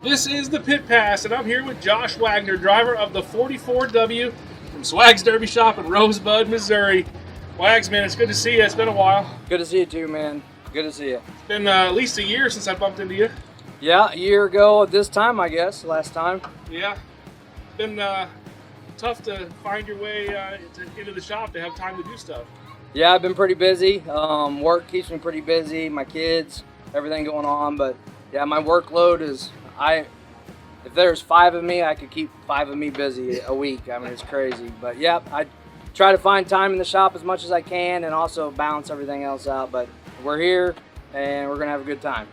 This is the Pitpass, and I'm here with Josh Wagner, driver of the 44W from Swag's Derby Shop in Rosebud, Missouri. Wags, man, it's good to see you. It's been a while. Good to see you too, man. Good to see you. It's been at least a year since I bumped into you. Yeah, a year ago at this time, I guess, last time. Yeah. It's been tough to find your way into the shop to have time to do stuff. Yeah, I've been pretty busy. Work keeps me pretty busy, my kids, everything going on. But yeah, my workload is, if there's 5 of me, I could keep 5 of me busy a week. I mean, it's crazy. But yeah, I try to find time in the shop as much as I can and also balance everything else out. But we're here and we're going to have a good time.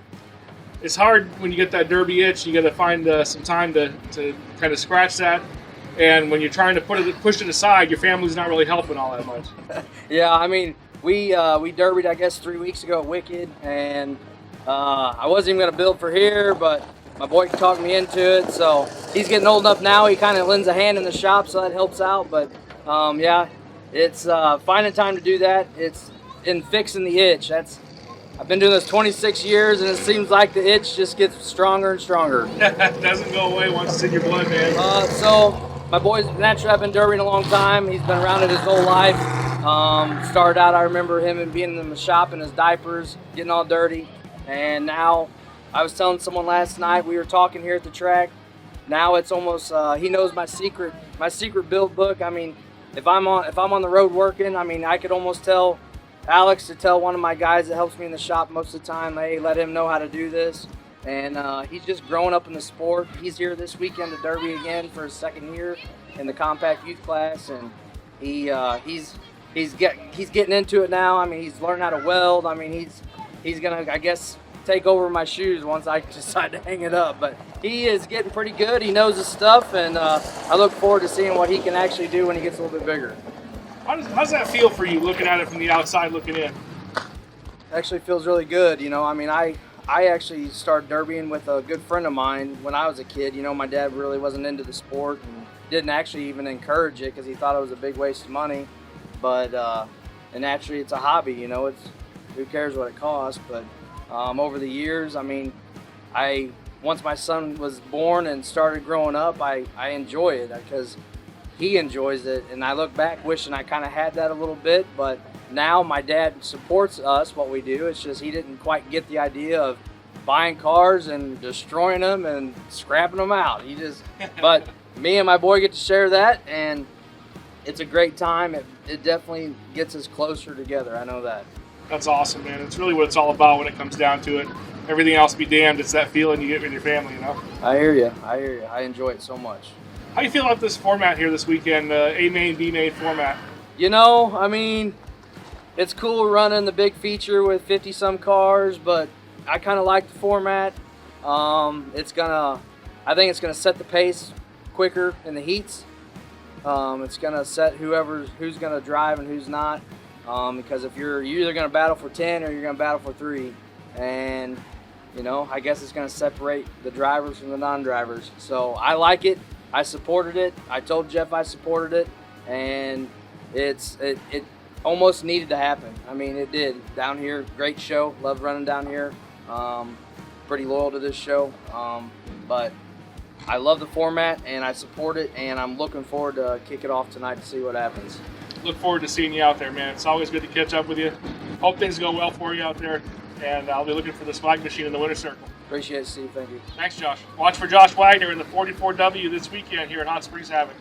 It's hard when you get that Derby itch. You got to find some time to kind of scratch that. And when you're trying to push it aside, your family's not really helping all that much. Yeah, I mean, we derbied, I guess, 3 weeks ago at Wicked, and I wasn't even going to build for here, but my boy talked me into it. So he's getting old enough now. He kind of lends a hand in the shop, so that helps out. But yeah, it's finding time to do that. It's in fixing the itch. I've been doing this 26 years, and it seems like the itch just gets stronger and stronger. It doesn't go away once it's in your blood, man. So my boy's naturally, I've been derbying a long time. He's been around it his whole life. Started out, I remember him being in the shop in his diapers, getting all dirty. And now, I was telling someone last night, we were talking here at the track. Now it's almost, he knows my secret build book. I mean, if I'm on the road working, I mean, I could almost tell Alex to tell one of my guys that helps me in the shop most of the time, hey, let him know how to do this. And he's just growing up in the sport. He's here this weekend to Derby again for his 2nd year in the compact youth class, and he's getting into it now. I mean, he's learned how to weld. I mean, he's gonna, I guess, take over my shoes once I decide to hang it up. But he is getting pretty good. He knows his stuff, and I look forward to seeing what he can actually do when he gets a little bit bigger. How does that feel for you, looking at it from the outside looking in? Actually feels really good. You know, I mean, I actually started derbying with a good friend of mine when I was a kid. You know, my dad really wasn't into the sport and didn't actually even encourage it because he thought it was a big waste of money. But and actually, it's a hobby. You know, who cares what it costs? But over the years, I mean, once my son was born and started growing up, I enjoy it because he enjoys it. And I look back wishing I kind of had that a little bit, but now my dad supports us, what we do. It's just he didn't quite get the idea of buying cars and destroying them and scrapping them out. But me and my boy get to share that, and it's a great time. It definitely gets us closer together. I know that. That's awesome, man. It's really what it's all about when it comes down to it. Everything else be damned. It's that feeling you get with your family, you know? I hear you. I enjoy it so much. How do you feel about this format here this weekend, A main, B main format? You know, I mean, it's cool running the big feature with 50-some cars, but I kind of like the format. I think it's gonna set the pace quicker in the heats. It's gonna set who's gonna drive and who's not. Because if you're either gonna battle for 10 or you're gonna battle for 3, and you know, I guess it's gonna separate the drivers from the non-drivers. So I like it. I supported it. I told Jeff I supported it, and it almost needed to happen. I mean, it did. Down here, great show. Love running down here. Pretty loyal to this show. But I love the format, and I support it, and I'm looking forward to kick it off tonight to see what happens. Look forward to seeing you out there, man. It's always good to catch up with you. Hope things go well for you out there, and I'll be looking for the swag machine in the winner's circle. Appreciate it, Steve. Thank you. Thanks, Josh. Watch for Josh Wagner in the 44W this weekend here at Hot Springs Havoc.